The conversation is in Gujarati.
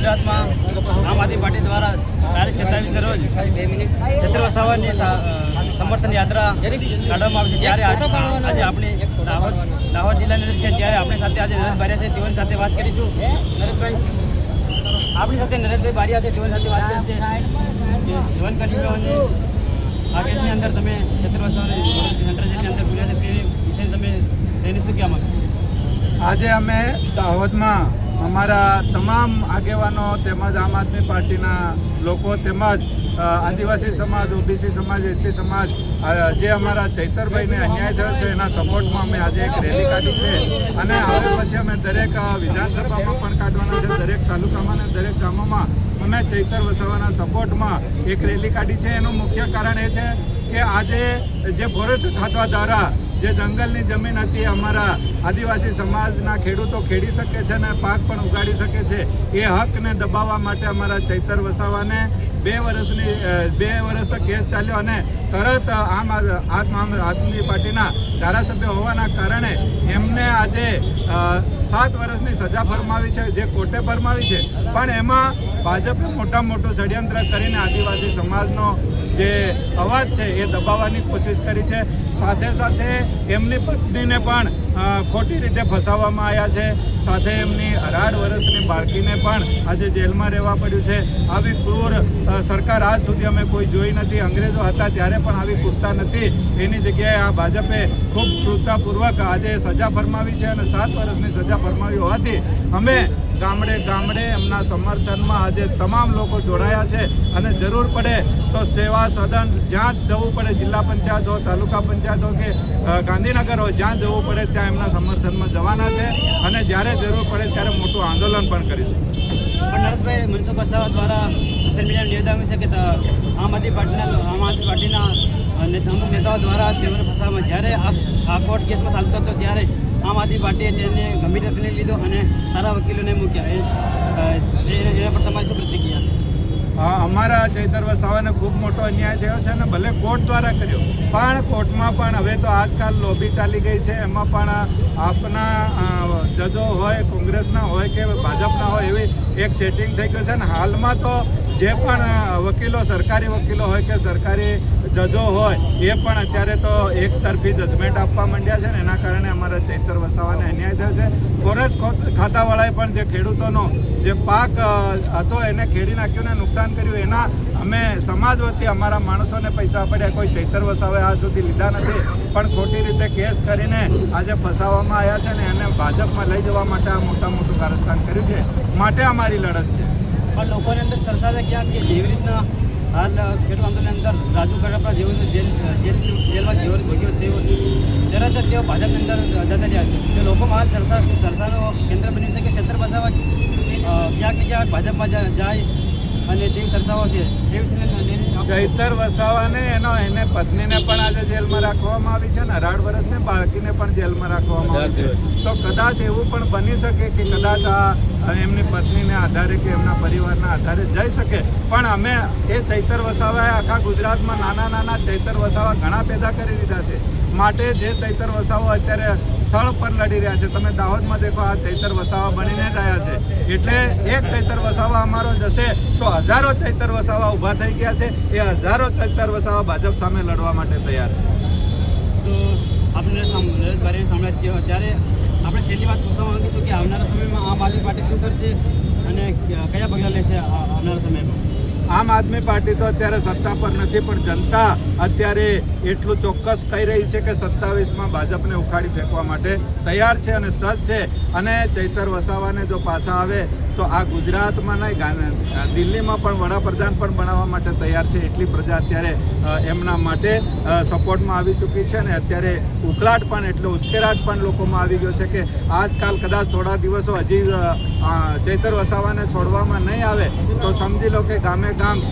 ગુજરાતમાં આમ આદમી પાર્ટી દ્વારા તારીખ 27 રોજ છત્ર વસાવાની સમર્થન યાત્રા કાઢવામાં આવશે ત્યારે આજે આપણે દાહોદ જિલ્લાની અંદર છે ત્યારે આપણી સાથે આજે નરેશ બારિયા છે તેઓની સાથે વાત કરીશું. નરેશભાઈ, આપણી સાથે નરેશભાઈ બારિયા છે તેઓની સાથે વાત કરી છે જીવનકર્મીઓની આ કેસની અંદર તમે છત્ર વસાવાની સેન્ટ્રલ જેલની અંદર પૂર્યા છે તે વિશે તમે તેને શું કહેવા માંગો? આજે અમે દાહોદમાં અમારા તમામ આગેવાનો તેમજ આમ આદમી પાર્ટીના લોકો તેમજ આદિવાસી સમાજ, ઓબીસી સમાજ, એસસી સમાજ જે અમારા ચૈતરભાઈને અન્યાય થયો છે એના સપોર્ટમાં અમે આજે એક રેલી કાઢી છે અને હવે પછી અમે દરેક વિધાનસભામાં પણ કાઢવાના છે. દરેક તાલુકામાં અને દરેક ગામોમાં અમે ચૈતર વસાવાના સપોર્ટમાં એક રેલી કાઢી છે. એનું મુખ્ય કારણ એ છે કે આજે જે ફોરેસ્ટ ખાતા દ્વારા જે જંગલની જમીન હતી અમારા આદિવાસી સમાજના ખેડૂતો ખેડી શકે છે અને પાક પણ ઉગાડી શકે છે એ હકને દબાવવા માટે અમારા ચૈતર વસાવાને 2 વર્ષ કેસ ચાલ્યો અને તરત આમ આદમી પાર્ટીના ધારાસભ્ય હોવાના કારણે એમને આજે 7 વર્ષની સજા ફરમાવી છે, જે કોર્ટે ફરમાવી છે. પણ એમાં ભાજપે મોટામાં મોટું ષડયંત્ર કરીને આદિવાસી સમાજનો જે અવાજ છે એ દબાવવાની કોશિશ કરી છે. સાથે સાથે એમની પત્નીને પણ ખોટી રીતે ફસાવવામાં આવ્યા છે. સાથે એમની 18 વર્ષની બાળકીને પણ આજે જેલમાં રહેવા પડ્યું છે. આવી ક્રૂર સરકાર આજ સુધી અમે કોઈ જોઈ નથી. અંગ્રેજો હતા ત્યારે પણ આવી ક્રૂરતા નથી. એની જગ્યાએ આ ભાજપે ખૂબ ક્રૂરતાપૂર્વક આજે સજા ફરમાવી છે અને 7 વર્ષની સજા ફરમાવી હોવાથી અમે ગામડે ગામડે એમના સમર્થનમાં આજે તમામ લોકો જોડાયા છે અને જરૂર પડે તો સેવા સદન જ્યાં જવું પડે, જિલ્લા પંચાયત હોય, તાલુકા પંચાયત હોય કે ગાંધીનગર હોય, જ્યાં જવું પડે ત્યાં એમના સમર્થનમાં જવાના છે અને જ્યારે જરૂર પડે ત્યારે મોટું આંદોલન પણ કરીશું. પણ નરેશભાઈ, મનસુખ વસાવા દ્વારા સોશિયલ મીડિયામાં નિવેદન છે કે આમ આદમી પાર્ટીના અમુક નેતાઓ દ્વારા તેઓને ફસાવવામાં જ્યારે આ કોર્ટ કેસમાં ચાલતો હતો ત્યારે આમ આદમી પાર્ટીએ તેને ગંભીરતાથી લીધો અને સારા વકીલોને મૂક્યા. એના પર તમારી શું પ્રતિક્રિયા? અમારા ચૈતર વસાવાને ખૂબ મોટો અન્યાય થયો છે અને ભલે કોર્ટ દ્વારા કર્યો પણ કોર્ટમાં પણ હવે તો આજકાલ લોબી ચાલી ગઈ છે. એમાં પણ આપના જજો હોય, કોંગ્રેસના હોય કે ભાજપના હોય એવી એક સેટિંગ થઈ ગયું છે અને હાલમાં તો જે પણ વકીલો, સરકારી વકીલો હોય કે સરકારી જજો હોય એ પણ અત્યારે તો એક તરફી જજમેન્ટ આપવા માંડ્યા છે ને એના કારણે અમારા ચૈતર વસાવાને અન્યાય થયો છે. ફોરેસ્ટ ખાતાવાળાએ પણ જે ખેડૂતોનો જે પાક હતો એને ખેડી નાખ્યું ને નુકસાન કર્યું એના અમે સમાજ વતી અમારા માણસોને પૈસા પડ્યા. કોઈ ચૈતર વસાવાએ આજ સુધી લીધા નથી પણ ખોટી રીતે કેસ કરીને આજે ફસાવવામાં આવ્યા છે ને એને ભાજપમાં લઈ જવા માટે આ મોટું કારસ્તાન કર્યું છે. માટે અમારી લડત છે. પણ લોકોની અંદર ચર્ચા છે ક્યાંક કે જેવી રીતના હાલ ખેડૂત આંદોલનની અંદર રાજુ કડપડા જેવું જેલમાં જેવો ભોગ્યો તેઓ તરત જ તેઓ ભાજપની અંદર જતા રહ્યા છે. લોકોમાં હાલ ચર્ચાનો કેન્દ્ર બન્યું છે કે છત્ર વસાવા ક્યાંક ને ક્યાંક ભાજપમાં જાય અને તેવી ચર્ચાઓ છે. ચૈતર વસાવાને એને પત્નીને પણ આજે જેલમાં રાખવામાં આવી છે અને 18 વર્ષની બાળકીને પણ જેલમાં રાખવામાં આવી છે. તો કદાચ એવું પણ બની શકે કે કદાચ આ એમની પત્નીને આધારે કે એમના પરિવારના આધારે જઈ શકે. પણ અમે એ ચૈતર વસાવાએ આખા ગુજરાતમાં નાના ચૈતર વસાવા ઘણા પેદા કરી દીધા છે. માટે જે ચૈતર વસાવા અત્યારે સ્થળ પર લડી રહ્યા છે, તમે દાહોદમાં દેખો આ ચૈતર વસાવા બનીને જ આવ્યા છે. એટલે એક ચૈતર વસાવા અમારો જશે તો હજારો ચૈતર વસાવા ઊભા થઈ ગયા છે. એ હજારો ચૈતર વસાવા ભાજપ સામે લડવા માટે તૈયાર છે. તો આપણે નરેશ બારિયાની સાંભળ્યા ત્યારે આપણે છેલ્લી વાત પૂછવા માંગીશું કે આવનારા સમયમાં આમ આદમી પાર્ટી શું કરશે અને કયા પગલાં લેશે આવનારા સમયમાં? આમ આદમી પાર્ટી તો અત્યારે સત્તા પર નથી પણ જનતા અત્યારે એટલું ચોક્કસ કહી રહી છે કે 27માં ભાજપને ઉખાડી ફેંકવા માટે તૈયાર છે અને સજ્જ છે. અને ચૈતર વસાવાને જો પાછા આવે તો આ ગુજરાતમાં નહીં દિલ્હીમાં પણ વડાપ્રધાન પણ બનાવવા માટે તૈયાર છે. એટલી પ્રજા અત્યારે એમના માટે સપોર્ટમાં આવી ચૂકી છે અને અત્યારે ઉકળાટ પણ એટલે ઉશ્કેરાટ પણ લોકોમાં આવી ગયો છે કે આજકાલ કદાચ થોડા દિવસો હજી ચૈતર વસાવાને છોડવામાં નહીં આવે તો સમજી લો કે ગામે ગામ